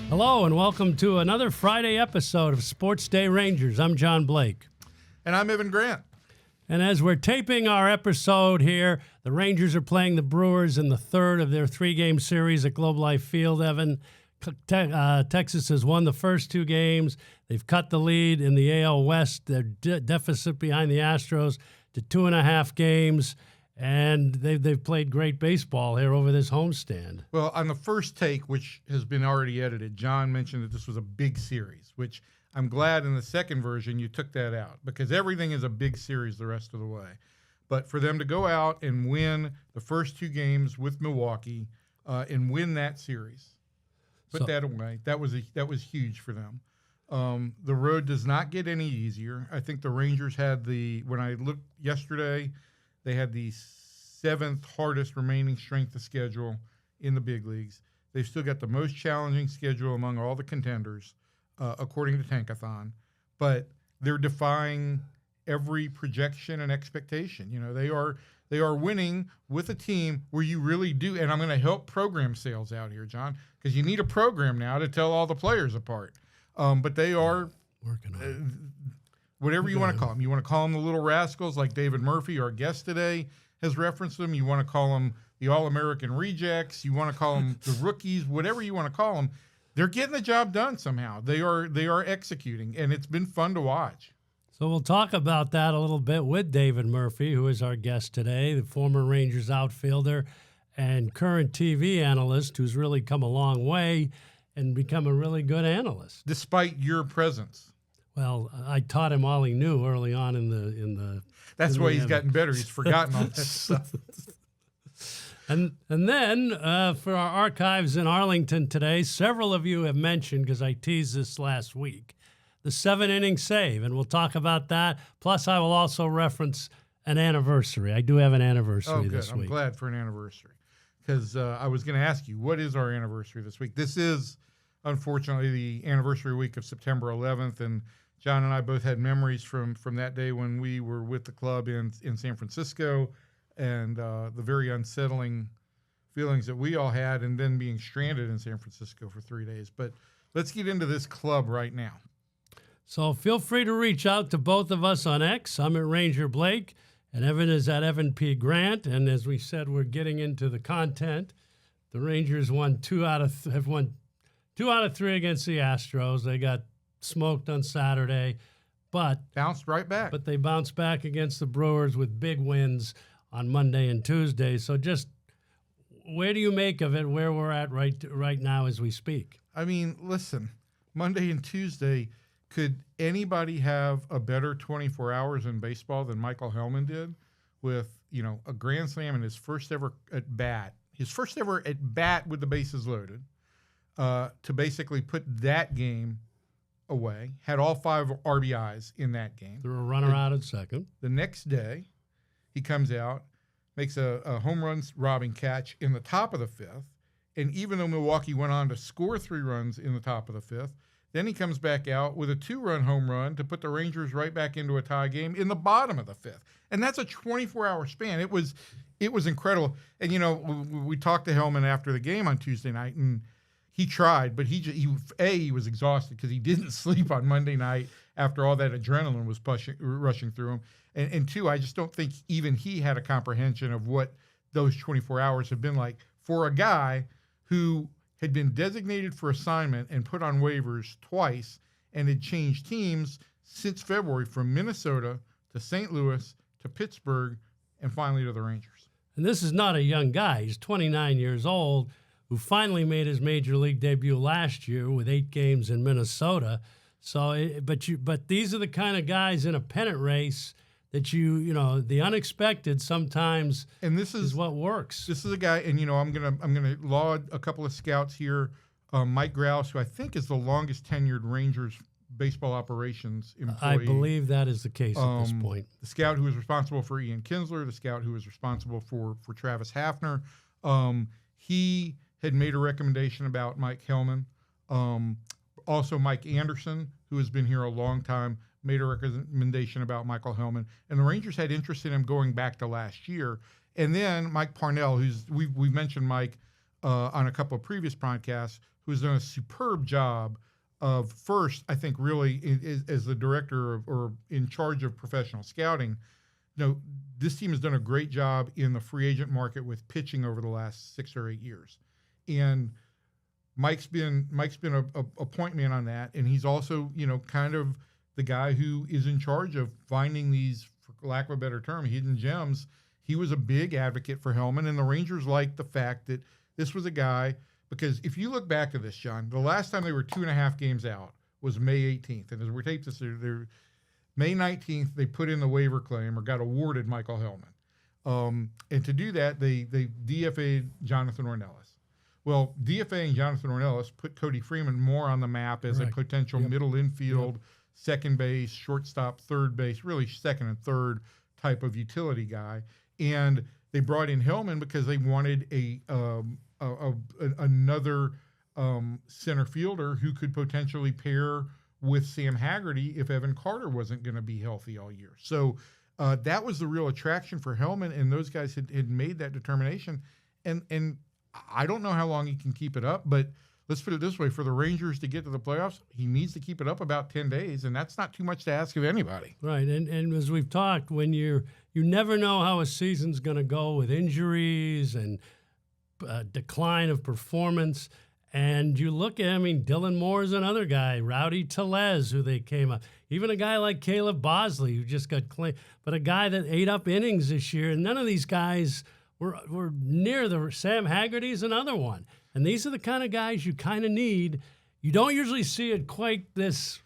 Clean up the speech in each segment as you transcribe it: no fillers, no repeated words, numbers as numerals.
Hello and welcome to another Friday episode of Sports Day Rangers. I'm John Blake. And I'm Evan Grant. And as we're taping our episode here, the Rangers are playing the Brewers in the third of their three-game series at Globe Life Field, Evan. Texas has won the first two games. They've cut the lead in the AL West. Their deficit behind the Astros to 2.5 games. And they've played great baseball here over this homestand. Well, on the first take, which has been already edited, John mentioned that this was a big series, which I'm glad in the second version you took that out because everything is a big series the rest of the way. But for them to go out and win the first two games with Milwaukee and win that series, that away, that was huge for them. The road does not get any easier. I think the Rangers had when I looked yesterday, they had the seventh hardest remaining strength of schedule in the big leagues. They've still got the most challenging schedule among all the contenders, according to Tankathon. But they're defying every projection and expectation. You know, they are winning with a team where you really do. And I'm going to help program sales out here, John, because you need a program now to tell all the players apart. But they are working on it. Whatever you want to call them. You want to call them the Little Rascals like David Murphy, our guest today, has referenced them. You want to call them the All-American Rejects. You want to call them the Rookies, whatever you want to call them. They're getting the job done somehow. They are executing, and it's been fun to watch. So we'll talk about that a little bit with David Murphy, who is our guest today, the former Rangers outfielder and current TV analyst who's really come a long way and become a really good analyst. Despite your presence. Well, I taught him all he knew early on in the. That's why he's gotten better. He's forgotten all that stuff. And then for our archives in Arlington today, several of you have mentioned, because I teased this last week, the 7-inning save, and we'll talk about that. Plus, I will also reference an anniversary. I do have an anniversary this week. I'm glad for an anniversary because I was going to ask you, what is our anniversary this week? This is, unfortunately, the anniversary week of September 11th, and John and I both had memories from that day when we were with the club in San Francisco and the very unsettling feelings that we all had and then being stranded in San Francisco for 3 days. But let's get into this club right now. So feel free to reach out to both of us on X. I'm at Ranger Blake, and Evan is at Evan P. Grant. And as we said, we're getting into the content. The Rangers have won 2 out of 3 against the Astros. They got smoked on Saturday, but bounced right back. But they bounced back against the Brewers with big wins on Monday and Tuesday. So just where do you make of it, where we're at right now as we speak? I mean, listen, Monday and Tuesday, could anybody have a better 24 hours in baseball than Michael Helman did with, a grand slam in his first ever at bat with the bases loaded, to basically put that game away, had all 5 RBIs in that game. Threw a runner out at second. The next day, he comes out, makes a home run robbing catch in the top of the 5th, and even though Milwaukee went on to score 3 runs in the top of the 5th, then he comes back out with a 2-run home run to put the Rangers right back into a tie game in the bottom of the 5th. And that's a 24-hour span. It was incredible. And, we talked to Helman after the game on Tuesday night, and he tried, but he was exhausted because he didn't sleep on Monday night after all that adrenaline was rushing through him. And 2, I just don't think even he had a comprehension of what those 24 hours have been like for a guy who had been designated for assignment and put on waivers twice and had changed teams since February from Minnesota to St. Louis to Pittsburgh and finally to the Rangers. And this is not a young guy. He's 29 years old, who finally made his major league debut last year with 8 games in Minnesota. So, but these are the kind of guys in a pennant race that the unexpected sometimes is what works. This is a guy, and I'm gonna laud a couple of scouts here. Mike Grouse, who I think is the longest tenured Rangers baseball operations employee. I believe that is the case at this point. The scout who was responsible for Ian Kinsler, the scout who was responsible for Travis Hafner. He had made a recommendation about Mike Helman. Also, Mike Anderson, who has been here a long time, made a recommendation about Michael Helman. And the Rangers had interest in him going back to last year. And then Mike Parnell, we've mentioned Mike on a couple of previous podcasts, who has done a superb job of first, I think, really as the director or in charge of professional scouting. This team has done a great job in the free agent market with pitching over the last 6 or 8 years, and Mike's been a point man on that, and he's also kind of the guy who is in charge of finding these, for lack of a better term, hidden gems. He was a big advocate for Helman, and the Rangers liked the fact that this was a guy, because if you look back to this, John, the last time they were 2.5 games out was May 18th, and as we taped this, they're May 19th, they put in the waiver claim or got awarded Michael Helman. And to do that, they DFA'd Jonathan Ornelas. Well, DFAing Jonathan Ornelas put Cody Freeman more on the map as a potential middle infield, second base, shortstop, third base, really second and third type of utility guy. And they brought in Helman because they wanted another center fielder who could potentially pair with Sam Haggerty if Evan Carter wasn't going to be healthy all year. So that was the real attraction for Helman, and those guys had made that determination. And I don't know how long he can keep it up, but let's put it this way. For the Rangers to get to the playoffs, he needs to keep it up about 10 days, and that's not too much to ask of anybody. Right, and as we've talked, when you never know how a season's going to go with injuries and decline of performance. And you look at, Dylan Moore is another guy, Rowdy Tellez, who they came up. Even a guy like Caleb Bosley, who just got claimed, but a guy that ate up innings this year. And none of these guys were near the Sam Haggerty's another one. And these are the kind of guys you kind of need. You don't usually see it quite this,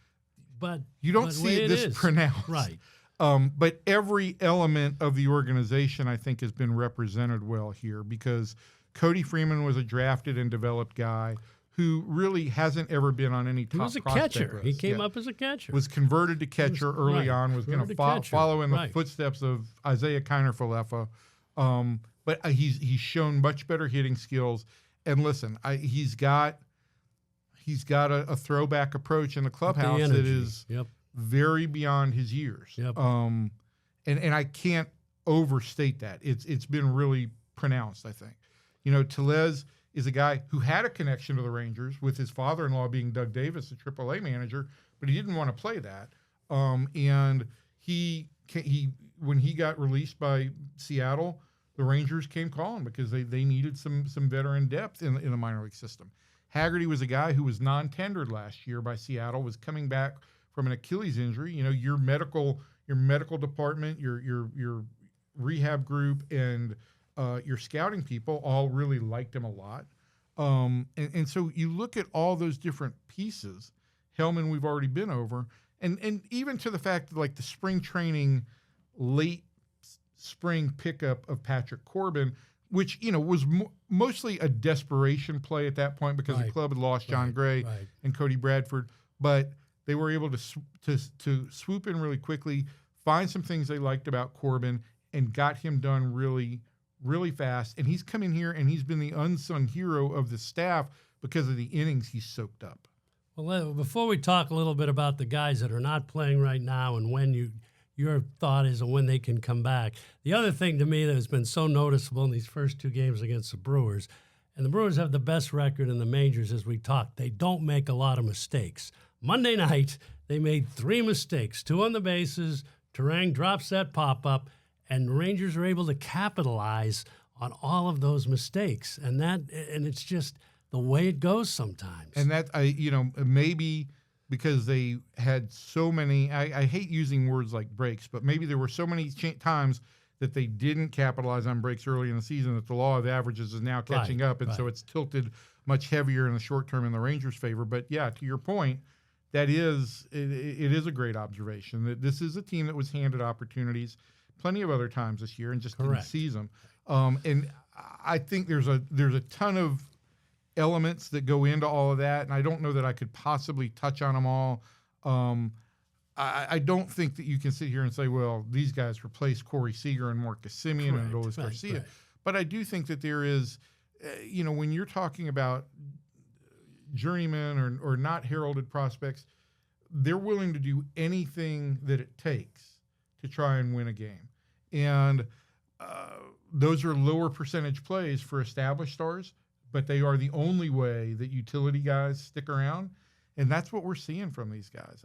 but you don't see it this pronounced. Right. But every element of the organization, I think, has been represented well here, because Cody Freeman was a drafted and developed guy who really hasn't ever been on any top prospect list. He was a catcher. He came up as a catcher. Was converted to catcher early on, was going to follow in the footsteps of Isaiah Kiner-Falefa. But he's shown much better hitting skills. And listen, he's got a throwback approach in the clubhouse that is very beyond his years. Yep. And I can't overstate that. It's been really pronounced, I think. Tellez is a guy who had a connection to the Rangers with his father-in-law being Doug Davis, the AAA manager, but he didn't want to play that. And he when he got released by Seattle, the Rangers came calling because they needed some veteran depth in the minor league system. Haggerty was a guy who was non-tendered last year by Seattle, was coming back from an Achilles injury. Your medical department, your rehab group, and your scouting people all really liked him a lot. And so you look at all those different pieces. Helman, we've already been over. And even to the fact that, like, the spring training, late spring pickup of Patrick Corbin, which, was mostly a desperation play at that point because the club had lost John Gray and Cody Bradford. But they were able to swoop in really quickly, find some things they liked about Corbin, and got him done really, really fast. And he's come in here and he's been the unsung hero of the staff because of the innings he's soaked up. Well, before we talk a little bit about the guys that are not playing right now and when your thought is on when they can come back, the other thing to me that has been so noticeable in these first 2 games against the Brewers, and the Brewers have the best record in the majors as we talk, they don't make a lot of mistakes. Monday night, they made 3 mistakes, 2 on the bases. Turang drops that pop-up, and the Rangers are able to capitalize on all of those mistakes. And it's just the way it goes sometimes. And that, maybe because they had so many, I hate using words like breaks, but maybe there were so many times that they didn't capitalize on breaks early in the season that the law of averages is now catching up. And so it's tilted much heavier in the short term in the Rangers' favor. But yeah, to your point, it is a great observation that this is a team that was handed opportunities plenty of other times this year and just didn't seize them. And I think there's a ton of elements that go into all of that, and I don't know that I could possibly touch on them all. I don't think that you can sit here and say, well, these guys replaced Corey Seager and Marcus Semien and Adolis Garcia. Right. But I do think that there is, when you're talking about journeymen or not heralded prospects, they're willing to do anything that it takes to try and win a game. And those are lower percentage plays for established stars, but they are the only way that utility guys stick around, and that's what we're seeing from these guys.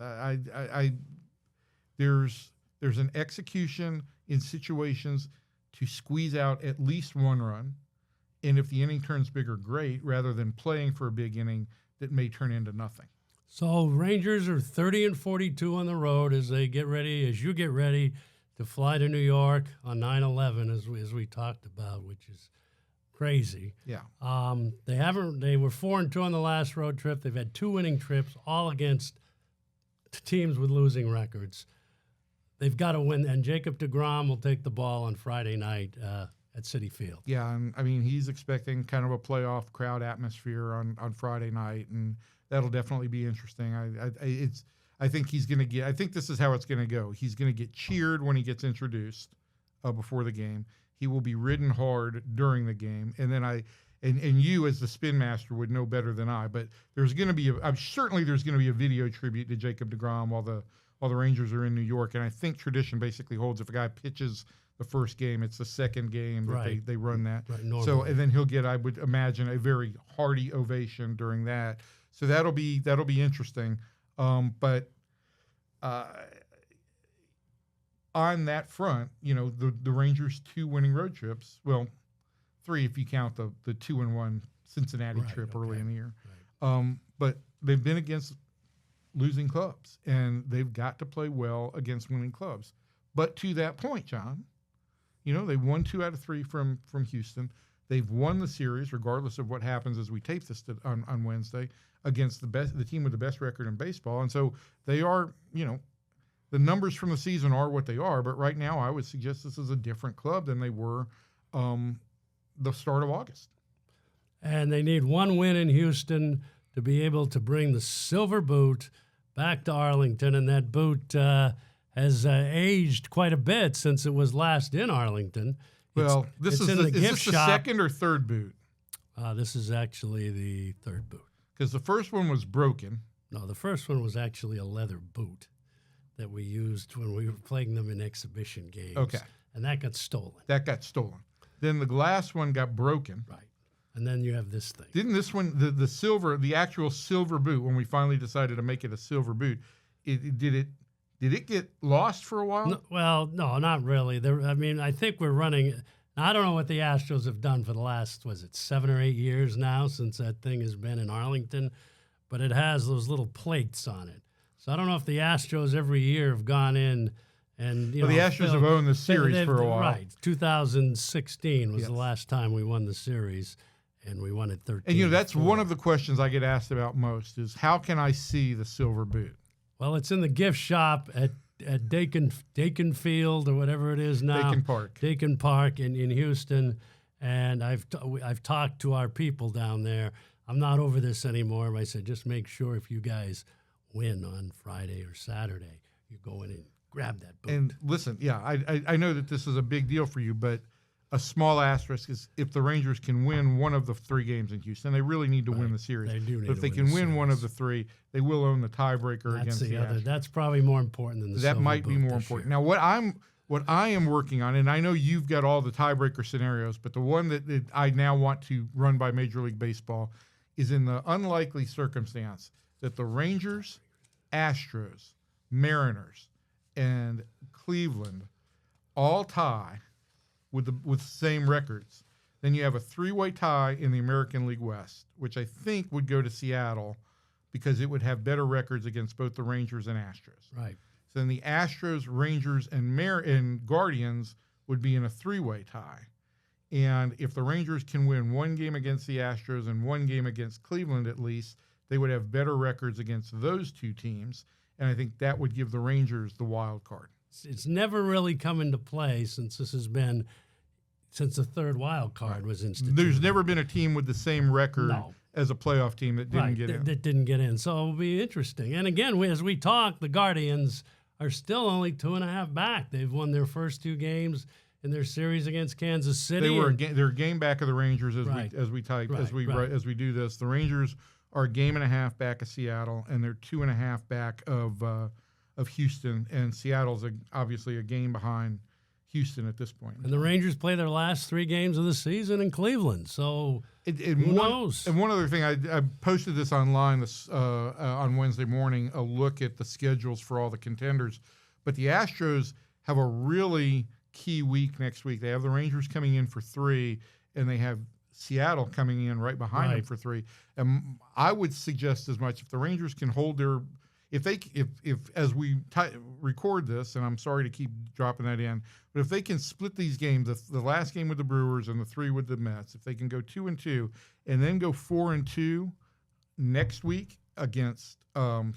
There's an execution in situations to squeeze out at least one run, and if the inning turns bigger, great, rather than playing for a big inning that may turn into nothing. So Rangers are 30-42 on the road as you get ready to fly to New York on 9/11, as we talked about, which is crazy. Yeah. They were 4-2 on the last road trip. They've had 2 winning trips, all against teams with losing records. They've got to win, and Jacob deGrom will take the ball on Friday night at Citi Field. Yeah, and I mean, he's expecting kind of a playoff crowd atmosphere on Friday night, and that'll definitely be interesting. I think he's going to get. I think this is how it's going to go. He's going to get cheered when he gets introduced before the game. He will be ridden hard during the game, and then and you as the spin master would know better than I. But there's going to be certainly there's going to be a video tribute to Jacob deGrom while the Rangers are in New York, and I think tradition basically holds if a guy pitches the first game, it's the second game that they run that. Right, so and then he'll get, I would imagine, a very hearty ovation during that. So that'll be interesting. But on that front, the Rangers' 2 winning road trips, well, 3 if you count the 2-1 Cincinnati trip early in the year. Right. But they've been against losing clubs, and they've got to play well against winning clubs. But to that point, John, they won 2 out of 3 from Houston. They've won the series, regardless of what happens as we tape this on Wednesday, against the team with the best record in baseball. And so they are, the numbers from the season are what they are. But right now, I would suggest this is a different club than they were the start of August. And they need 1 win in Houston to be able to bring the silver boot back to Arlington. And that boot has aged quite a bit since it was last in Arlington. Well, is this the second or third boot? This is actually the third boot. Because the first one was broken. No, the first one was actually a leather boot that we used when we were playing them in exhibition games. Okay. And that got stolen. Then the last one got broken. Right. And then you have this thing. Didn't this one, the silver, the actual silver boot, when we finally decided to make it a silver boot, did it get lost for a while? No, well, no, not really. I think we're running. I don't know what the Astros have done for the last, 7 or 8 years now since that thing has been in Arlington, but it has those little plates on it. So I don't know if the Astros every year have gone in and, the Astros have owned the series for a while. Right. 2016 was the last time we won the series, and we won it 13. And, that's one of the questions I get asked about most is how can I see the silver boot? Well, it's in the gift shop at Dakin Field or whatever it is now. Dakin Park in Houston, and I've talked to our people down there. I'm not over this anymore. I said, just make sure if you guys win on Friday or Saturday, you go in and grab that boot. And listen, I know that this is a big deal for you, but a small asterisk is if the Rangers can win one of the 3 games in Houston, they really need to win the series. They do need but if they can win one of the 3, they will own the tiebreaker against the Astros. That's probably more important than the That might be more important. Now, what I am working on, and I know you've got all the tiebreaker scenarios, but the one that I now want to run by Major League Baseball is in the unlikely circumstance that the Rangers, Astros, Mariners, and Cleveland all tie with the same records. Then you have a 3-way tie in the American League West, which I think would go to Seattle because it would have better records against both the Rangers and Astros. Right. So then the Astros, Rangers, and Guardians would be in a 3-way tie. And if the Rangers can win 1 game against the Astros and 1 game against Cleveland at least, they would have better records against those 2 teams. And I think that would give the Rangers the wild card. It's never really come into play since the 3rd wild card was instituted. There's never been a team with the same record as a playoff team that didn't get in. That didn't get in. So it'll be interesting. And again, as we talk, the Guardians are still only 2.5 back. They've won their first 2 games in their series against Kansas City. They're a game back of the Rangers as we do this. The Rangers are a game and a half back of Seattle, and they're 2.5 back of Houston, and Seattle's obviously a game behind Houston at this point. And the Rangers play their last 3 games of the season in Cleveland. So who knows? And one other thing, I posted this online on Wednesday morning, a look at the schedules for all the contenders. But the Astros have a really key week next week. They have the Rangers coming in for 3, and they have Seattle coming in right behind them for 3. And I would suggest as much, if the Rangers can hold their – if as we record this, and I'm sorry to keep dropping that in, but if they can split these games, the last game with the Brewers and the 3 with the Mets, if they can go 2-2 and then go 4-2 next week against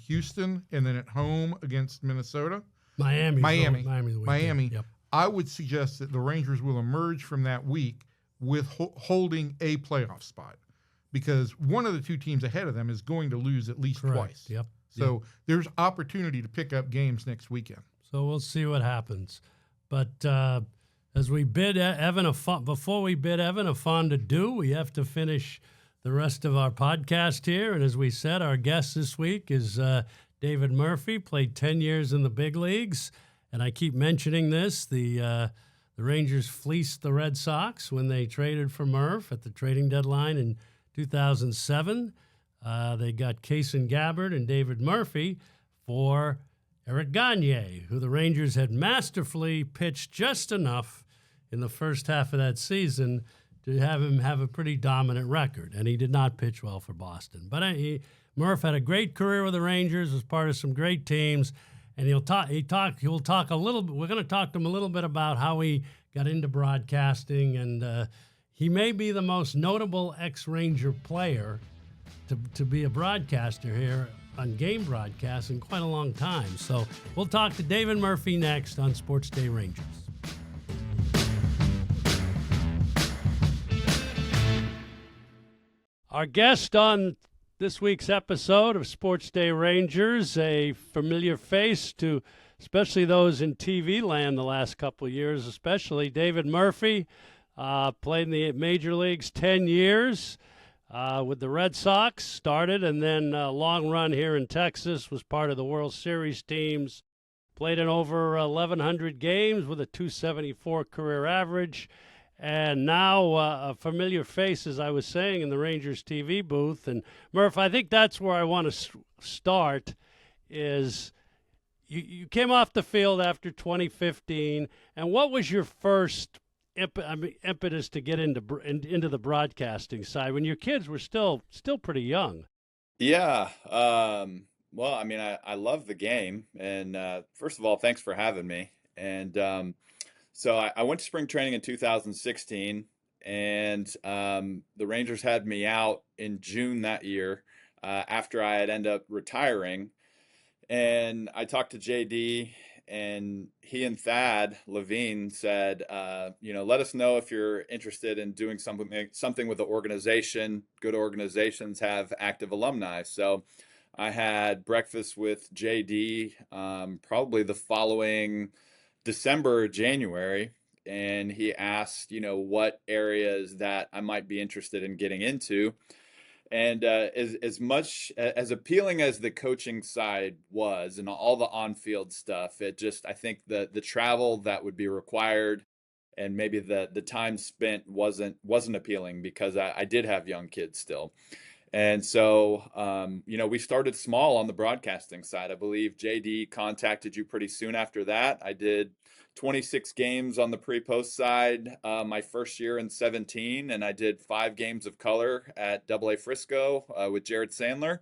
Houston, and then at home against Minnesota, Miami. Yep. I would suggest that the Rangers will emerge from that week with holding a playoff spot, because one of the 2 teams ahead of them is going to lose at least twice. Yep. So there's opportunity to pick up games next weekend. So we'll see what happens. But as we bid Evan before we bid Evan a fond adieu, we have to finish the rest of our podcast here. And as we said, our guest this week is David Murphy, played 10 years in the big leagues. And I keep mentioning this. The Rangers fleeced the Red Sox when they traded for Murph at the trading deadline in 2007. They got Kaysen Gabbard and David Murphy for Eric Gagne, who the Rangers had masterfully pitched just enough in the first half of that season to have him have a pretty dominant record. And he did not pitch well for Boston. But Murph had a great career with the Rangers, was part of some great teams. And he'll talk a little bit. We're going to talk to him a little bit about how he got into broadcasting. And he may be the most notable ex-Ranger player to be a broadcaster here on game broadcasts in quite a long time. So we'll talk to David Murphy next on SportsDay Rangers. Our guest on this week's episode of SportsDay Rangers, a familiar face to especially those in TV land the last couple of years, especially David Murphy, played in the major leagues 10 years. With the Red Sox, started, and then a long run here in Texas, was part of the World Series teams, played in over 1,100 games with a .274 career average, and now a familiar face, as I was saying, in the Rangers TV booth. And Murph, I think that's where I want to start, is you came off the field after 2015, and what was your first impetus to get into the broadcasting side when your kids were still pretty young? Yeah. Well, I mean, I love the game. And first of all, thanks for having me. And so I went to spring training in 2016, and the Rangers had me out in June that year after I had ended up retiring. And I talked to JD, and he and Thad Levine said, let us know if you're interested in doing something with the organization. Good organizations have active alumni. So I had breakfast with JD probably the following December or January, and he asked, what areas that I might be interested in getting into. And as much as appealing as the coaching side was and all the on-field stuff, I think the travel that would be required and maybe the time spent wasn't appealing, because I did have young kids still. And so, we started small on the broadcasting side. I believe JD contacted you pretty soon after that. I did 26 games on the pre-post side my first year in 17, and I did 5 games of color at AA Frisco with Jared Sandler.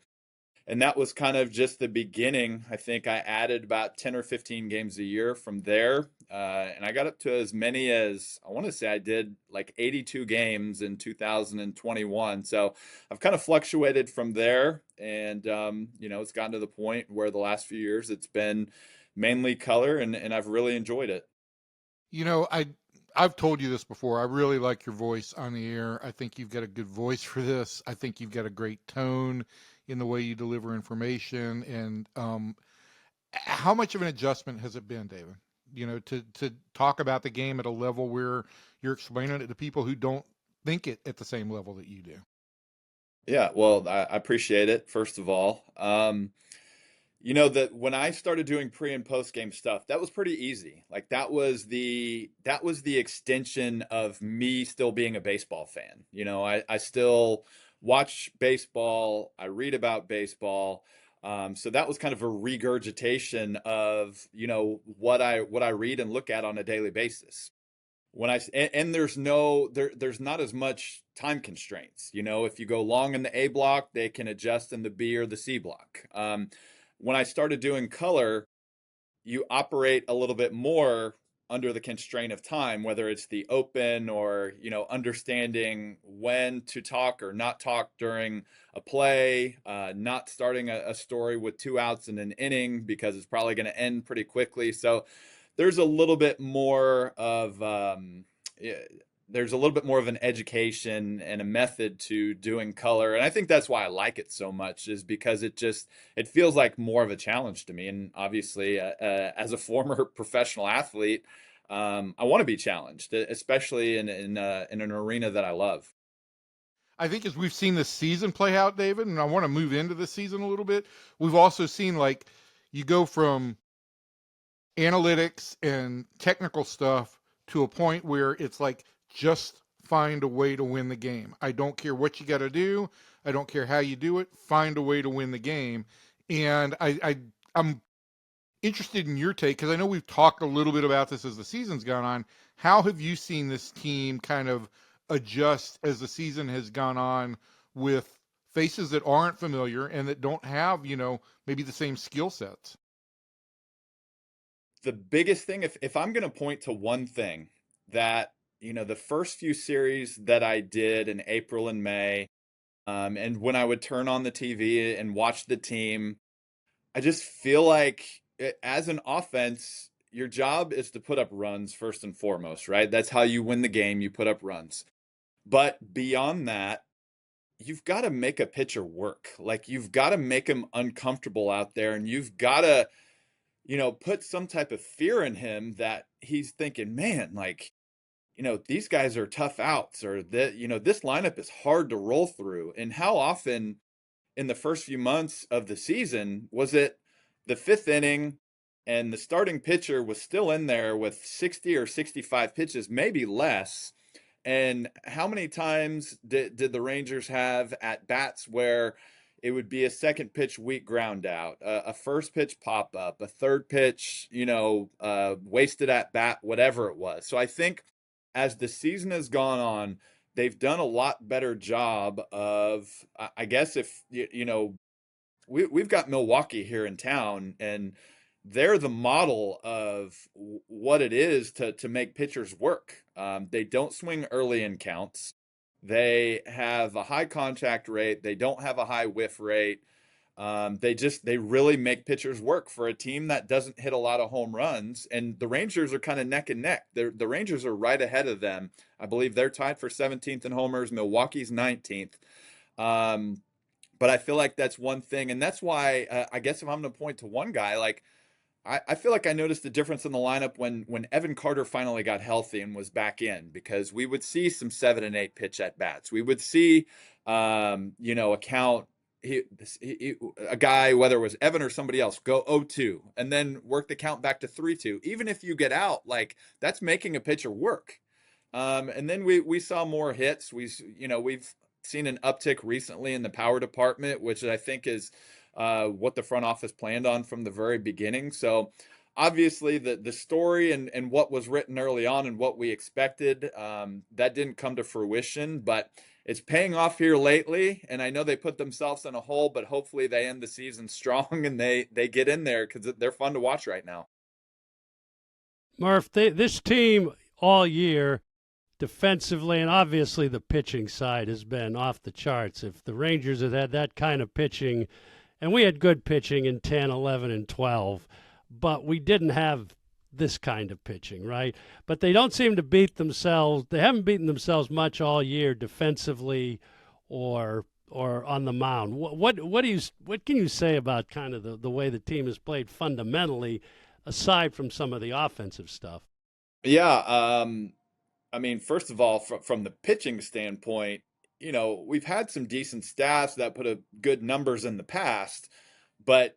And that was kind of just the beginning. I think I added about 10 or 15 games a year from there. And I got up to as many as, I want to say I did like 82 games in 2021. So I've kind of fluctuated from there. And, it's gotten to the point where the last few years it's been mainly color, and I've really enjoyed it. I've told you this before. I really like your voice on the air. I think you've got a good voice for this. I think you've got a great tone in the way you deliver information. And how much of an adjustment has it been, David? To talk about the game at a level where you're explaining it to people who don't think it at the same level that you do. Yeah, well, I appreciate it, first of all. That when I started doing pre and post game stuff, that was pretty easy. Like that was the extension of me still being a baseball fan. I still watch baseball, I read about baseball. So that was kind of a regurgitation of, what I read and look at on a daily basis. And there's not as much time constraints. If you go long in the A block, they can adjust in the B or the C block. When I started doing color, you operate a little bit more under the constraint of time, whether it's the open or, understanding when to talk or not talk during a play, not starting a story with 2 outs in an inning because it's probably going to end pretty quickly. So there's a little bit more of yeah, there's a little bit more of an education and a method to doing color, and I think that's why I like it so much, is because it feels like more of a challenge to me. And obviously, as a former professional athlete, I want to be challenged, especially in an arena that I love. I think as we've seen this season play out, David, and I want to move into the season a little bit, we've also seen like you go from analytics and technical stuff to a point where it's like just find a way to win the game. I don't care what you got to do. I don't care how you do it. Find a way to win the game. And I'm interested in your take because I know we've talked a little bit about this as the season's gone on. How have you seen this team kind of adjust as the season has gone on with faces that aren't familiar and that don't have, maybe the same skill sets? The biggest thing, if I'm going to point to one thing that, the first few series that I did in April and May, and when I would turn on the TV and watch the team, I just feel like as an offense, your job is to put up runs first and foremost, right? That's how you win the game. You put up runs. But beyond that, you've got to make a pitcher work. Like you've got to make him uncomfortable out there, and you've got to, put some type of fear in him that he's thinking, man, like, these guys are tough outs, or that, this lineup is hard to roll through. And how often in the first few months of the season was it the fifth inning and the starting pitcher was still in there with 60 or 65 pitches, maybe less? And how many times did the Rangers have at bats where it would be a second pitch weak ground out, a first pitch pop up, a third pitch, wasted at bat, whatever it was? So I think as the season has gone on, they've done a lot better job of, I guess, if we've got Milwaukee here in town, and they're the model of what it is to make pitchers work. They don't swing early in counts. They have a high contact rate. They don't have a high whiff rate. They really make pitchers work for a team that doesn't hit a lot of home runs. And the Rangers are kind of neck and neck. The Rangers are right ahead of them. I believe they're tied for 17th in homers. Milwaukee's 19th. But I feel like that's one thing. And that's why, I guess if I'm going to point to one guy, like, I feel like I noticed the difference in the lineup when Evan Carter finally got healthy and was back in, because we would see some 7 and 8 pitch at bats. We would see, a count, a guy, whether it was Evan or somebody else, go 0-2 and then work the count back to 3-2. Even if you get out, like, that's making a pitcher work. And then we saw more hits. We've seen an uptick recently in the power department, which I think is what the front office planned on from the very beginning. So obviously the story and what was written early on and what we expected, that didn't come to fruition, but it's paying off here lately. And I know they put themselves in a hole, but hopefully they end the season strong and they get in there, because they're fun to watch right now. Murph, this team all year, defensively, and obviously the pitching side has been off the charts. If the Rangers had had that kind of pitching, and we had good pitching in 10, 11, and 12, but we didn't have this kind of pitching, right? But they don't seem to beat themselves. They haven't beaten themselves much all year defensively or on the mound. What can you say about kind of the way the team has played fundamentally, aside from some of the offensive stuff? Yeah. I mean, first of all, from the pitching standpoint, we've had some decent staffs that put up good numbers in the past, but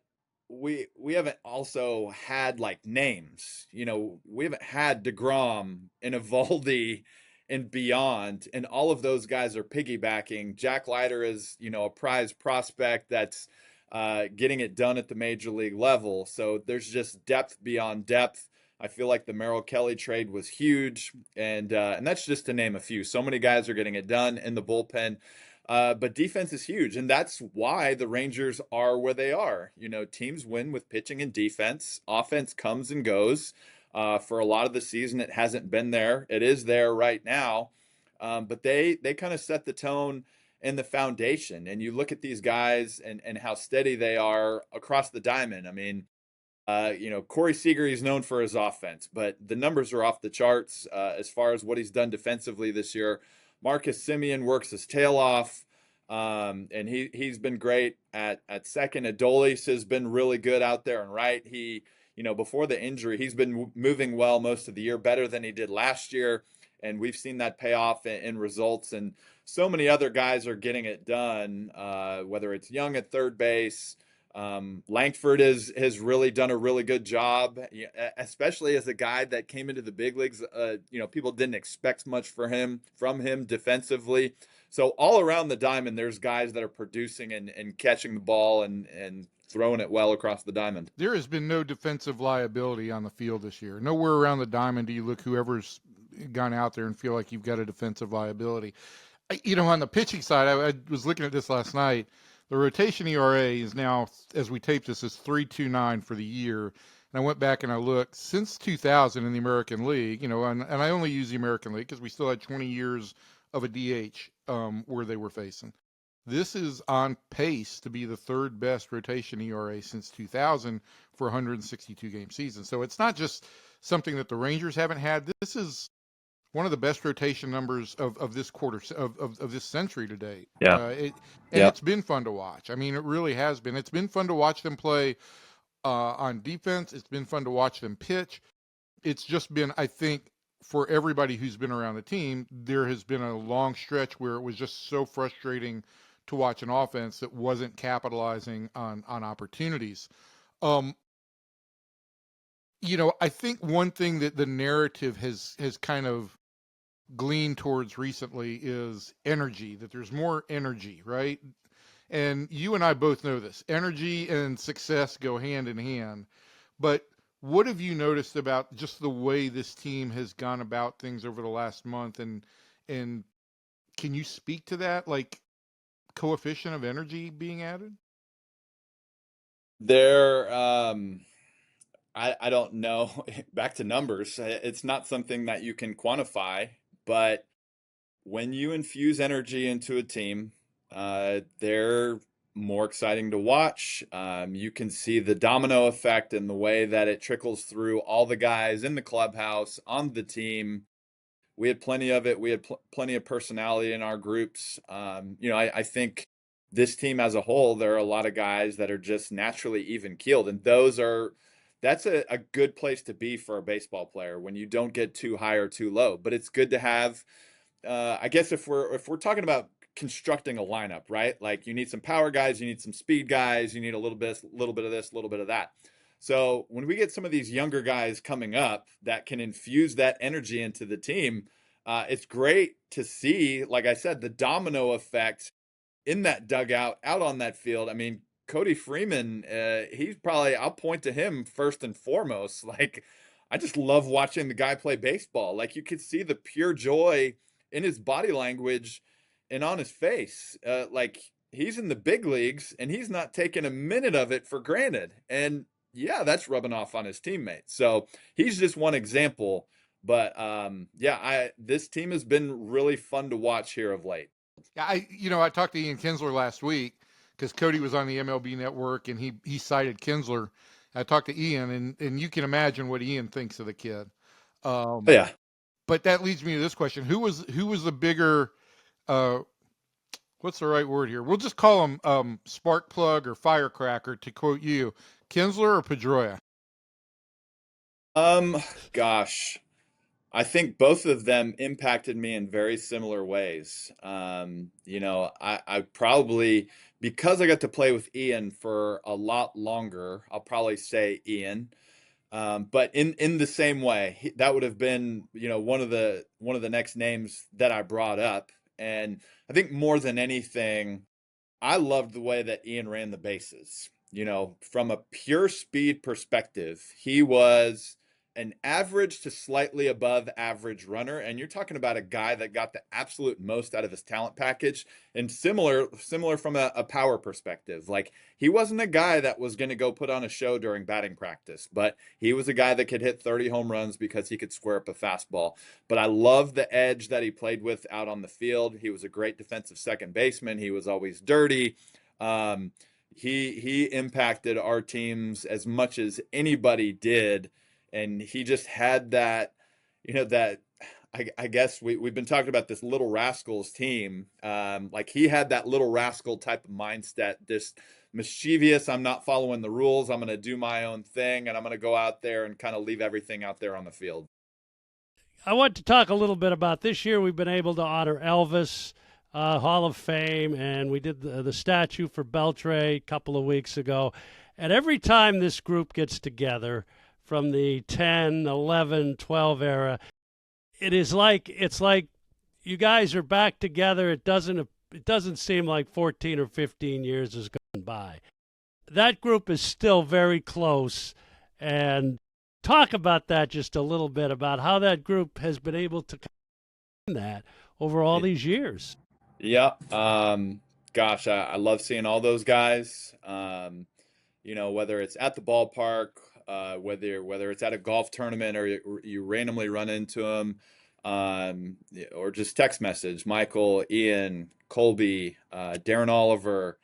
we haven't also had like names. We haven't had DeGrom and Evaldi and beyond, and all of those guys are piggybacking. Jack Leiter is, a prize prospect that's getting it done at the major league level. So there's just depth beyond depth. I feel like the Merrill Kelly trade was huge, and that's just to name a few. So many guys are getting it done in the bullpen. But defense is huge, and that's why the Rangers are where they are. Teams win with pitching and defense. Offense comes and goes. For a lot of the season, it hasn't been there. It is there right now, but they kind of set the tone and the foundation. And you look at these guys and how steady they are across the diamond. I mean, Corey Seager, he's known for his offense, but the numbers are off the charts as far as what he's done defensively this year. Marcus Semien works his tail off, and he's been great at second. Adolis has been really good out there and right. He, before the injury, he's been moving well most of the year, better than he did last year, and we've seen that pay off in results. And so many other guys are getting it done, whether it's Young at third base. Langford has really done a really good job, especially as a guy that came into the big leagues. People didn't expect much from him defensively. So all around the diamond, there's guys that are producing and catching the ball and throwing it well across the diamond. There has been no defensive liability on the field this year. Nowhere around the diamond do you look whoever's gone out there and feel like you've got a defensive liability. On the pitching side, I was looking at this last night. The rotation ERA is now, as we tape this, is 3.29 for the year. And I went back and I looked since 2000 in the American League, and I only use the American League because we still had 20 years of a DH where they were facing. This is on pace to be the third best rotation ERA since 2000 for 162 game season. So it's not just something that the Rangers haven't had. This is one of the best rotation numbers of this quarter of this century to date. Yeah. It's been fun to watch. I mean, it really has been. It's been fun to watch them play on defense. It's been fun to watch them pitch. It's just been, I think, for everybody who's been around the team, there has been a long stretch where it was just so frustrating to watch an offense that wasn't capitalizing on opportunities. I think one thing that the narrative has kind of gleaned towards recently is energy, that there's more energy, right? And you and I both know this. Energy and success go hand in hand. But what have you noticed about just the way this team has gone about things over the last month? And can you speak to that, like coefficient of energy being added? I don't know. Back to numbers, it's not something that you can quantify, but when you infuse energy into a team, they're more exciting to watch. You can see the domino effect in the way that it trickles through all the guys in the clubhouse, on the team. We had plenty of it. We had plenty of personality in our groups. I think this team as a whole, there are a lot of guys that are just naturally even keeled, and that's a good place to be for a baseball player when you don't get too high or too low. But it's good to have. I guess if we're talking about constructing a lineup, right? Like you need some power guys, you need some speed guys, you need a little bit of this, a little bit of that. So when we get some of these younger guys coming up that can infuse that energy into the team, it's great to see, like I said, the domino effect in that dugout, out on that field. I mean, Cody Freeman, he's probably, I'll point to him first and foremost. Like, I just love watching the guy play baseball. Like, you could see the pure joy in his body language and on his face. Like, he's in the big leagues and he's not taking a minute of it for granted. And yeah, that's rubbing off on his teammates. So he's just one example. But this team has been really fun to watch here of late. Yeah, I talked to Ian Kinsler last week because Cody was on the MLB Network and he cited Kinsler. I talked to Ian and you can imagine what Ian thinks of the kid. Yeah. But that leads me to this question: Who was the bigger? What's the right word here? We'll just call him spark plug or firecracker, to quote you, Kinsler or Pedroia? Gosh, I think both of them impacted me in very similar ways. I probably, because I got to play with Ian for a lot longer, I'll probably say Ian. But in the same way, that would have been, one of the next names that I brought up. And I think more than anything, I loved the way that Ian ran the bases. From a pure speed perspective, he was an average to slightly above average runner. And you're talking about a guy that got the absolute most out of his talent package. And similar from a power perspective. Like, he wasn't a guy that was going to go put on a show during batting practice, but he was a guy that could hit 30 home runs because he could square up a fastball. But I love the edge that he played with out on the field. He was a great defensive second baseman. He was always dirty. Um, he impacted our teams as much as anybody did, and he just had that, that I guess we've been talking about this Little Rascals team. Like, he had that Little Rascal type of mindset, this mischievous, I'm not following the rules, I'm going to do my own thing, and I'm going to go out there and kind of leave everything out there on the field. I want to talk a little bit about this year. We've been able to honor Elvis, Hall of Fame, and we did the statue for Beltray a couple of weeks ago. And every time this group gets together from the 10, 11, 12 era, it's like you guys are back together. It doesn't seem like 14 or 15 years has gone by. That group is still very close, and talk about that just a little bit, about how that group has been able to that over all these years. Yeah. Gosh, I love seeing all those guys. Whether it's at the ballpark, whether it's at a golf tournament, or you randomly run into them, or just text message. Michael, Ian, Colby, Darren Oliver,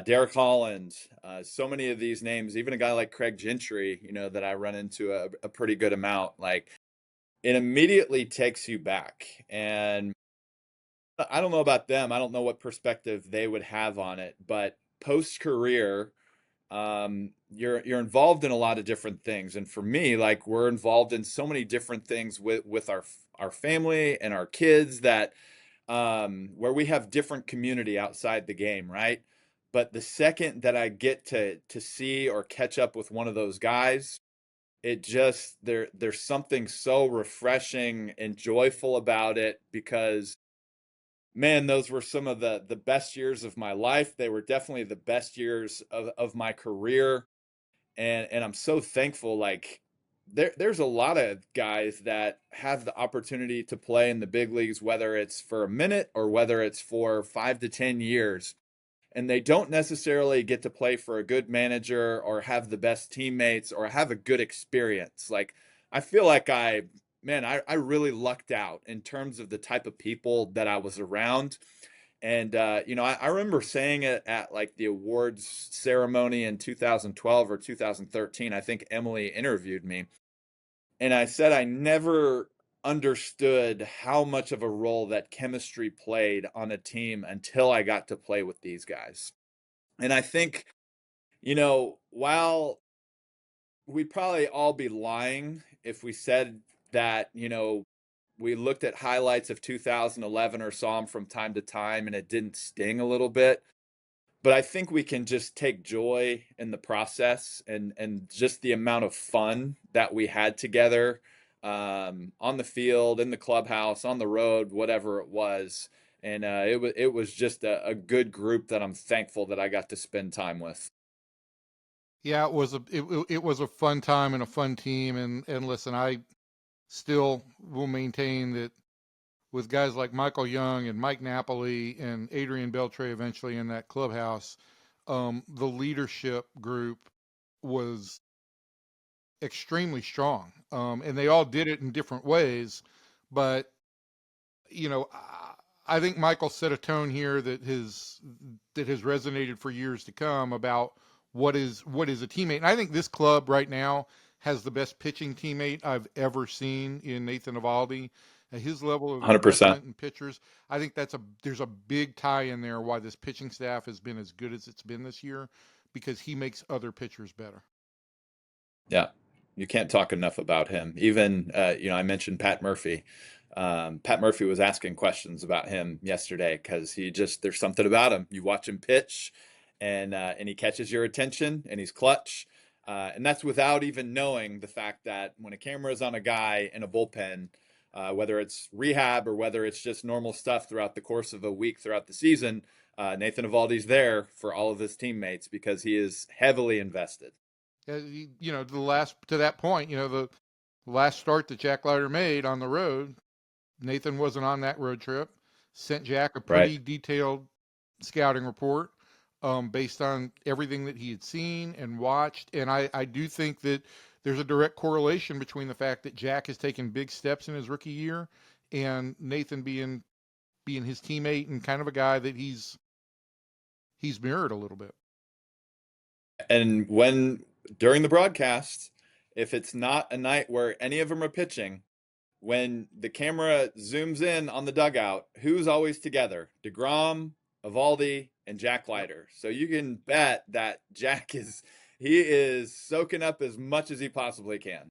Derek Holland, so many of these names, even a guy like Craig Gentry, that I run into a pretty good amount. Like, it immediately takes you back. And I don't know about them. I don't know what perspective they would have on it, but post career, you're involved in a lot of different things. And for me, like, we're involved in so many different things with our family and our kids, that where we have different community outside the game, right? But the second that I get to see or catch up with one of those guys, it just there's something so refreshing and joyful about it, because, man, those were some of the best years of my life. They were definitely the best years of my career. And I'm so thankful. Like, there's a lot of guys that have the opportunity to play in the big leagues, whether it's for a minute or whether it's for 5 to 10 years. And they don't necessarily get to play for a good manager or have the best teammates or have a good experience. Like, I feel like I really lucked out in terms of the type of people that I was around. And, I remember saying it at, like, the awards ceremony in 2012 or 2013. I think Emily interviewed me. And I said I never understood how much of a role that chemistry played on a team until I got to play with these guys. And I think, while we'd probably all be lying if we said that, we looked at highlights of 2011 or saw them from time to time and it didn't sting a little bit. But I think we can just take joy in the process, and just the amount of fun that we had together, on the field, in the clubhouse, on the road, whatever it was. And it was just a good group that I'm thankful that I got to spend time with. Yeah, it was a fun time and a fun team. And listen, I still will maintain that with guys like Michael Young and Mike Napoli and Adrian Beltre eventually in that clubhouse, the leadership group was extremely strong. And they all did it in different ways. But, I think Michael set a tone here that has resonated for years to come about what is a teammate. And I think this club right now has the best pitching teammate I've ever seen in Nathan Eovaldi. At his level of 100%. investment in pitchers, I think there's a big tie in there why this pitching staff has been as good as it's been this year, because he makes other pitchers better. Yeah. You can't talk enough about him. Even, I mentioned Pat Murphy. Pat Murphy was asking questions about him yesterday because there's something about him. You watch him pitch and he catches your attention and he's clutch. And that's without even knowing the fact that when a camera is on a guy in a bullpen, whether it's rehab or whether it's just normal stuff throughout the course of a week throughout the season, Nathan Eovaldi's there for all of his teammates because he is heavily invested. To that point, the last start that Jack Leiter made on the road, Nathan wasn't on that road trip, sent Jack a pretty detailed scouting report based on everything that he had seen and watched. And I do think that there's a direct correlation between the fact that Jack has taken big steps in his rookie year and Nathan being his teammate and kind of a guy that he's mirrored a little bit. And during the broadcast, if it's not a night where any of them are pitching, when the camera zooms in on the dugout, who's always together? DeGrom, Eovaldi, and Jack Leiter. So you can bet that Jack is soaking up as much as he possibly can.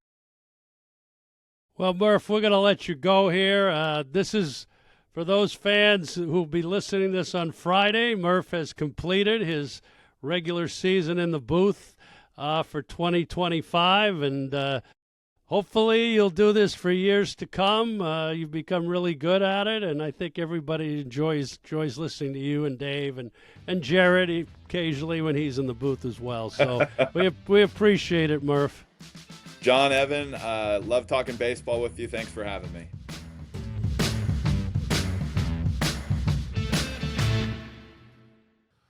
Well, Murph, we're going to let you go here. This is for those fans who'll be listening to this on Friday. Murph has completed his regular season in the booth for 2025, and hopefully you'll do this for years to come. You've become really good at it, and I think everybody enjoys listening to you and Dave and Jared occasionally when he's in the booth as well. So we appreciate it, Murph. John, Evan, love talking baseball with you. Thanks for having me.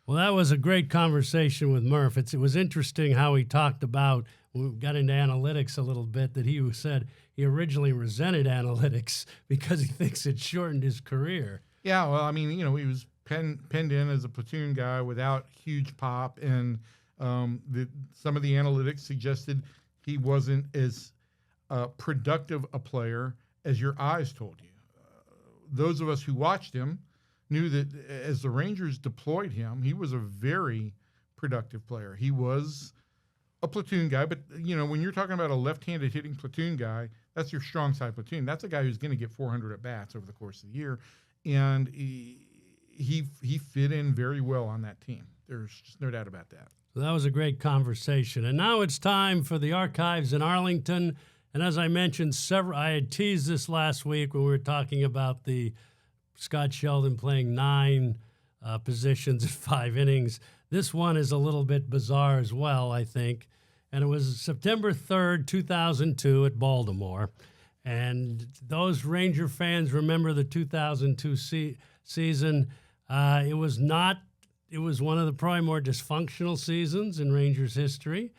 Well, that was a great conversation with Murph. It was interesting how he talked about, when we got into analytics a little bit, that he said he originally resented analytics because he thinks it shortened his career. Yeah, well, I mean, he was penned in as a platoon guy without huge pop, and some of the analytics suggested he wasn't as productive a player as your eyes told you. Those of us who watched him knew that as the Rangers deployed him, he was a very productive player. He was a platoon guy, but when you're talking about a left-handed hitting platoon guy, that's your strong side platoon. That's a guy who's going to get 400 at bats over the course of the year, and he fit in very well on that team. There's just no doubt about that. So that was a great conversation, and now it's time for the archives in Arlington. And as I mentioned, I had teased this last week when we were talking about the Scott Sheldon playing 9 positions at 5 innings. This one is a little bit bizarre as well, I think. And it was September 3rd, 2002 at Baltimore. And those Ranger fans remember the 2002 season. It was one of the probably more dysfunctional seasons in Rangers history.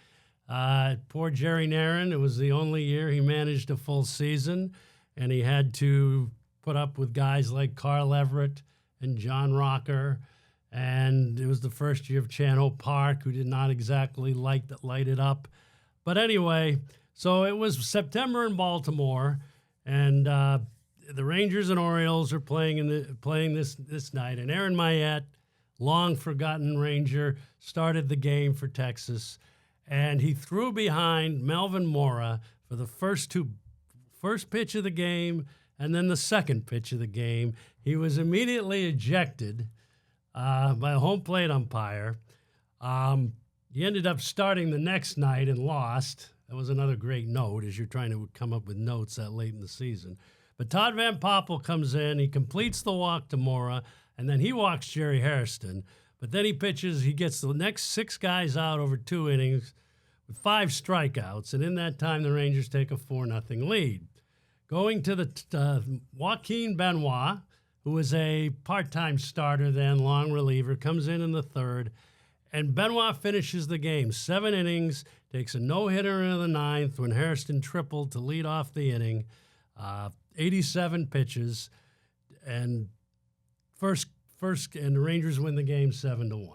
Poor Jerry Narron, it was the only year he managed a full season, and he had to put up with guys like Carl Everett and John Rocker, and it was the first year of Chan-Ho Park, who did not exactly light it up. But anyway, so it was September in Baltimore, and the Rangers and Orioles are playing this night, and Aaron Mayette, long forgotten Ranger, started the game for Texas, and he threw behind Melvin Mora for the first pitch of the game. And then the second pitch of the game, he was immediately ejected by a home plate umpire. He ended up starting the next night and lost. That was another great note as you're trying to come up with notes that late in the season. But Todd Van Poppel comes in, he completes the walk to Mora, and then he walks Jerry Hairston. But then he gets the next 6 guys out over 2 innings with 5 strikeouts. And in that time, the Rangers take a 4-0 lead. Going to the Joaquin Benoit, who was a part-time starter then, long reliever, comes in the 3rd, and Benoit finishes the game. 7 innings, takes a no-hitter in the 9th when Hairston tripled to lead off the inning. 87 pitches, and and the Rangers win the game 7-1.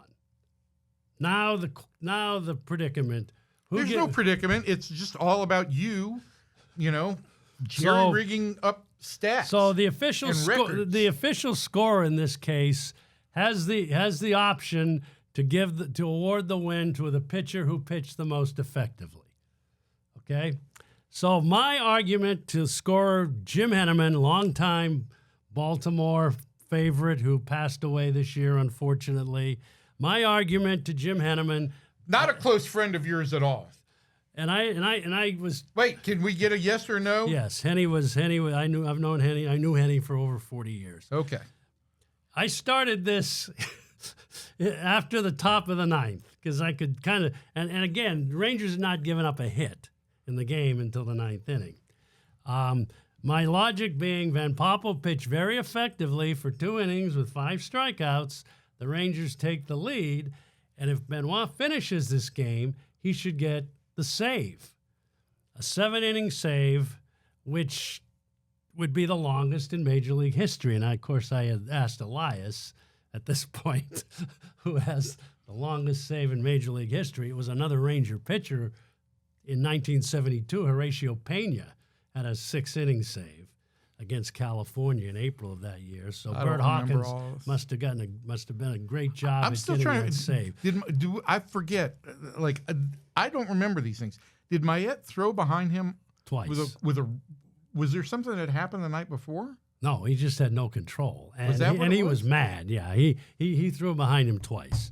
Now the predicament. There's no predicament. It's just all about jerry-rigging up stats. So the official score in this case has the option to award the win to the pitcher who pitched the most effectively. Okay? So my argument to scorer Jim Henneman, longtime Baltimore favorite who passed away this year, unfortunately. My argument to Jim Henneman, Not a close friend of yours at all. and I was Wait, can we get a yes or no? yes, Henny was. I've known Henny. I knew Henny for over 40 years. Okay. I started this after the top of the ninth because I could kind of, and again, the Rangers had not given up a hit in the game until the ninth inning. My logic being Van Poppel pitched very effectively for 2 innings with 5 strikeouts. The Rangers take the lead, and if Benoit finishes this game, he should get the save. A 7-inning save, which would be the longest in Major League history. And of course, I had asked Elias at this point, who has the longest save in Major League history. It was another Ranger pitcher in 1972, Horatio Pena, had a 6-inning save against California in April of that year. So I Bert don't remember Hawkins all this. must have been a great job I'm at still getting trying that to save. I forget? I don't remember these things. Did Mayette throw behind him Twice. Was there something that happened the night before? No, he just had no control, and that what it he was? was mad. Yeah, he threw behind him twice.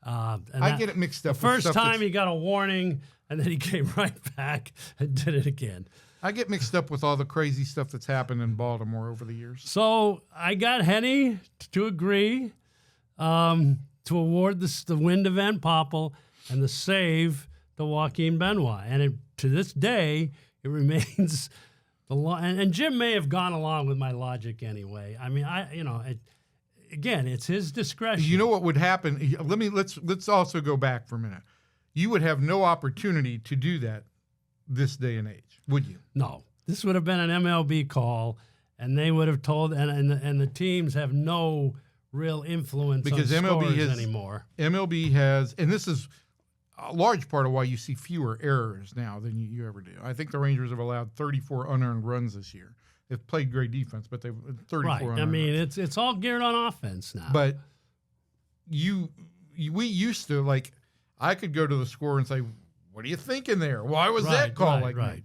I get it mixed up. The with first stuff time that's- he got a warning, and then he came right back and did it again. I get mixed up with all the crazy stuff that's happened in Baltimore over the years. So I got Henny to agree to award the win to Van Poppel and the save to Joaquin Benoit. And to this day, it remains the law. And Jim may have gone along with my logic anyway. I mean, again, it's his discretion. You know what would happen? Let's also go back for a minute. You would have no opportunity to do that this day and age, would you? No, this would have been an MLB call, and they would have told, and the teams have no real influence Because on MLB scores has- anymore. MLB has, and this is a large part of why you see fewer errors now than you ever do. I think the Rangers have allowed 34 unearned runs this year. They've played great defense, but they've 34 Right. unearned I mean, runs. it's all geared on offense now. But we used to, like, I could go to the score and say, what are you thinking there? Why was that call like that?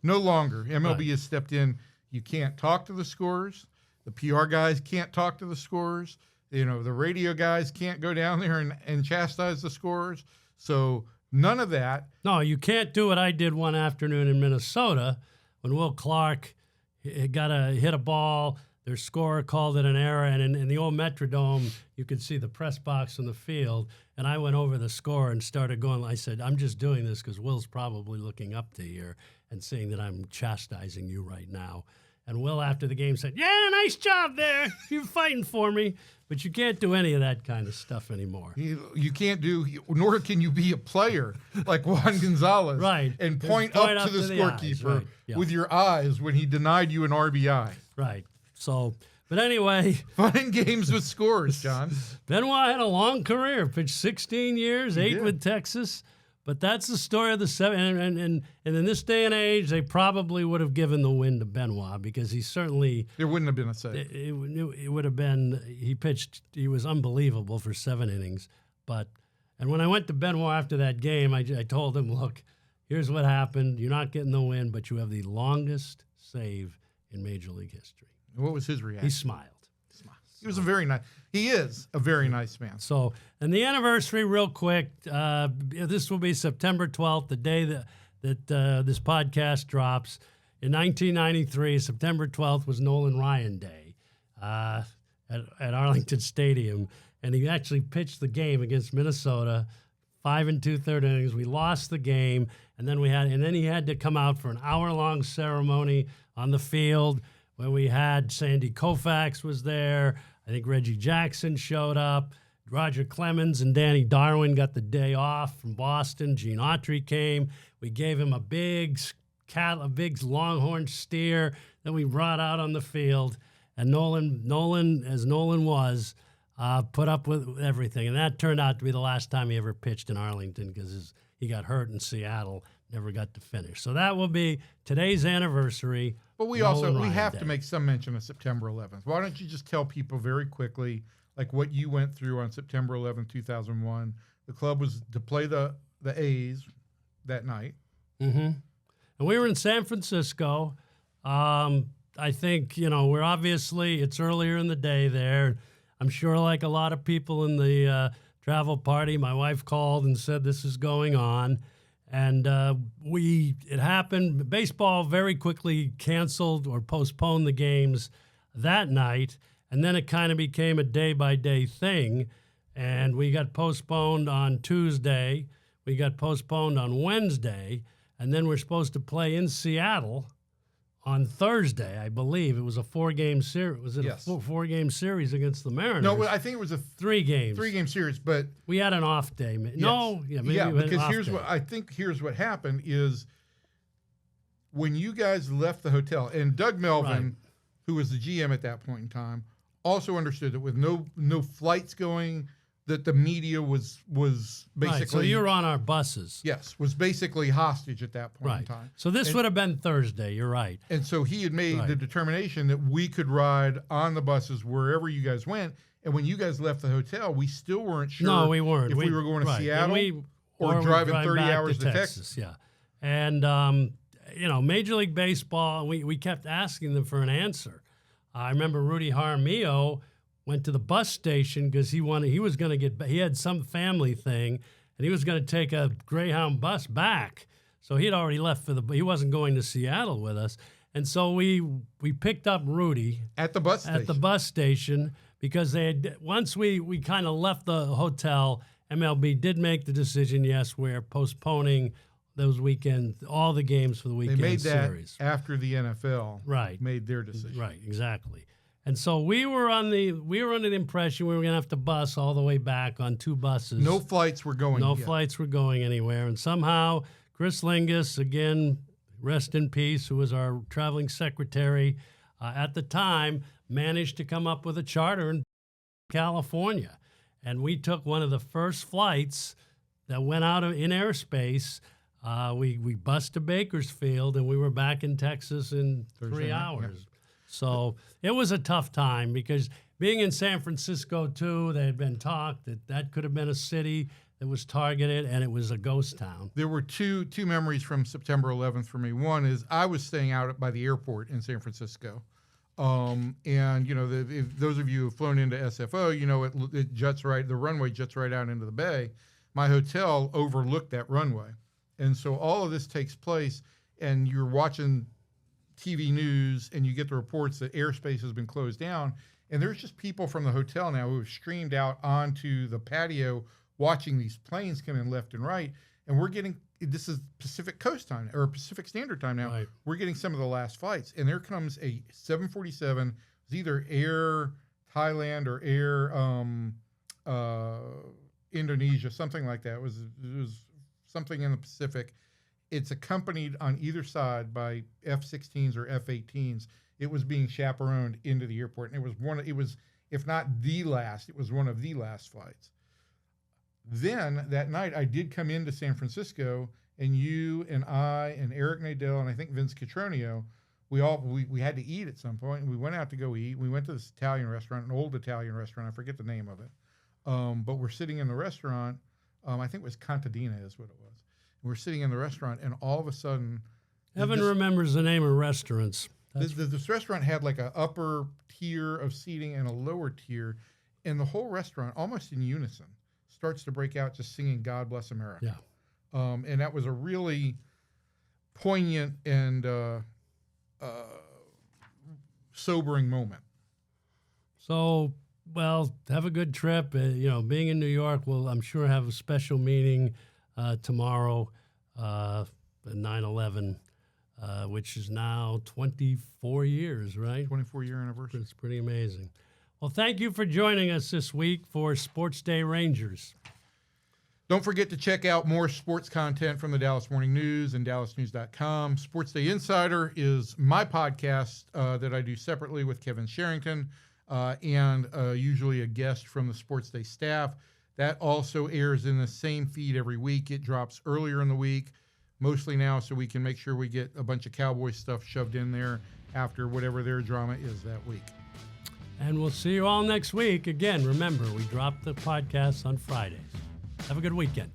No longer. MLB has stepped in. You can't talk to the scorers. The PR guys can't talk to the scorers. The radio guys can't go down there and chastise the scorers. So none of that. No, you can't do what I did one afternoon in Minnesota when Will Clark hit a ball. Their scorer called it an error, and in the old Metrodome, you could see the press box in the field. And I went over the score and started going. I said, "I'm just doing this because Will's probably looking up to here and seeing that I'm chastising you right now." And Will, after the game, said, "Yeah, nice job there. You're fighting for me." But you can't do any of that kind of stuff anymore. You can't do, nor can you be a player like Juan Gonzalez, Right. And point up to the eyes, scorekeeper right, yeah. with your eyes when he denied you an RBI. Right. So, but anyway, Fun and games with scores, John. Benoit had a long career, pitched 16 years, 8 did. with Texas. But that's the story of the 7. And in this day and age, they probably would have given the win to Benoit because he certainly, There wouldn't have been a save. it would have been, he was unbelievable for 7 innings. And when I went to Benoit after that game, I told him, look, here's what happened. You're not getting the win, but you have the longest save in Major League history. What was his reaction? He smiled. He is a very nice man. So, and the anniversary, real quick, this will be September 12th, the day that this podcast drops. In 1993, September 12th was Nolan Ryan Day at Arlington Stadium, and he actually pitched the game against Minnesota, 5 2/3 innings. We lost the game, and then he had to come out for an hour-long ceremony on the field where we had Sandy Koufax was there. I think Reggie Jackson showed up. Roger Clemens and Danny Darwin got the day off from Boston. Gene Autry came. We gave him a big longhorn steer that we brought out on the field. And Nolan, as Nolan was, put up with everything. And that turned out to be the last time he ever pitched in Arlington because he got hurt in Seattle, never got to finish. So that will be today's anniversary. But we Nolan have Ryan to Day. make some mention of September 11th. Why don't you just tell people very quickly, like what you went through on September 11th, 2001? The club was to play the A's that night. Mm-hmm. And we were in San Francisco. I think, we're obviously, it's earlier in the day there. I'm sure like a lot of people in the travel party, my wife called and said this is going on. And it happened. Baseball very quickly canceled or postponed the games that night. And then it kind of became a day-by-day thing. And we got postponed on Tuesday. We got postponed on Wednesday. And then we're supposed to play in Seattle on Thursday, I believe. It was a 4-game series. Was it Yes. a 4-game series against the Mariners? No, I think it was a 3 games. 3-game series, but We had an off day. No, maybe we had an because off here's what happened is when you guys left the hotel, and Doug Melvin, Right. who was the GM at that point in time, also understood that with no flights going, that the media was basically Right, so you were on our buses. yes, was basically hostage at that point in Right. time. So this would have been Thursday. You're right. And so he had made Right. the determination that we could ride on the buses wherever you guys went. And when you guys left the hotel, we still weren't sure No, we weren't. if we were going to right. Seattle And or we're driving driving 30 back hours to Texas. Yeah. And, Major League Baseball, we kept asking them for an answer. I remember Rudy Jaramillo went to the bus station because he had some family thing, and he was going to take a Greyhound bus back. So he had already left he wasn't going to Seattle with us. And so we picked up Rudy At the bus station. at the bus station because once we kind of left the hotel, MLB did make the decision, yes, we're postponing those weekends, all the games for the They weekend made that series. after the NFL Right. made their decision. Right, exactly. And so we were under the impression we were going to have to bus all the way back on 2 buses. No flights were going No yet. flights were going anywhere. And somehow Chris Lingus, again, rest in peace, who was our traveling secretary at the time, managed to come up with a charter in California. And we took one of the first flights that went out in airspace. We bussed to Bakersfield, and we were back in Texas in Thursday 3 night, hours. So it was a tough time because being in San Francisco, too, there had been talk that could have been a city that was targeted, and it was a ghost town. There were two memories from September 11th for me. One is I was staying out by the airport in San Francisco. And, if those of you who have flown into SFO, it juts right, the runway juts right out into the bay. My hotel overlooked that runway. And so all of this takes place, and you're watching TV news, and you get the reports that airspace has been closed down. And there's just people from the hotel now who have streamed out onto the patio watching these planes come in left and right. And this is Pacific Coast time or Pacific Standard Time now. Right. We're getting some of the last flights. And there comes a 747. It was either Air Thailand or Air Indonesia, something like that. It was something in the Pacific. It's accompanied on either side by F-16s or F-18s. It was being chaperoned into the airport, and it was if not the last, it was one of the last flights. Then that night, I did come into San Francisco, and you and I and Eric Nadell and I think Vince Catronio, we had to eat at some point, and we went out to go eat. We went to this Italian restaurant, an old Italian restaurant. I forget the name of it, but we're sitting in the restaurant. I think it was Contadina is what it was. We're sitting in the restaurant, and all of a sudden, Evan remembers the name of restaurants. this restaurant had like an upper tier of seating and a lower tier, and the whole restaurant, almost in unison, starts to break out just singing "God Bless America." Yeah. And that was a really poignant and sobering moment. So, well, have a good trip. Being in New York, we'll, I'm sure, have a special meeting tomorrow, 9/11, which is now 24 years, right? 24-year anniversary. It's pretty amazing. Well, thank you for joining us this week for Sports Day Rangers. Don't forget to check out more sports content from the Dallas Morning News and dallasnews.com. Sports Day Insider is my podcast that I do separately with Kevin Sherrington and usually a guest from the Sports Day staff. That also airs in the same feed every week. It drops earlier in the week, mostly now so we can make sure we get a bunch of Cowboy stuff shoved in there after whatever their drama is that week. And we'll see you all next week. Again, remember, we drop the podcast on Fridays. Have a good weekend.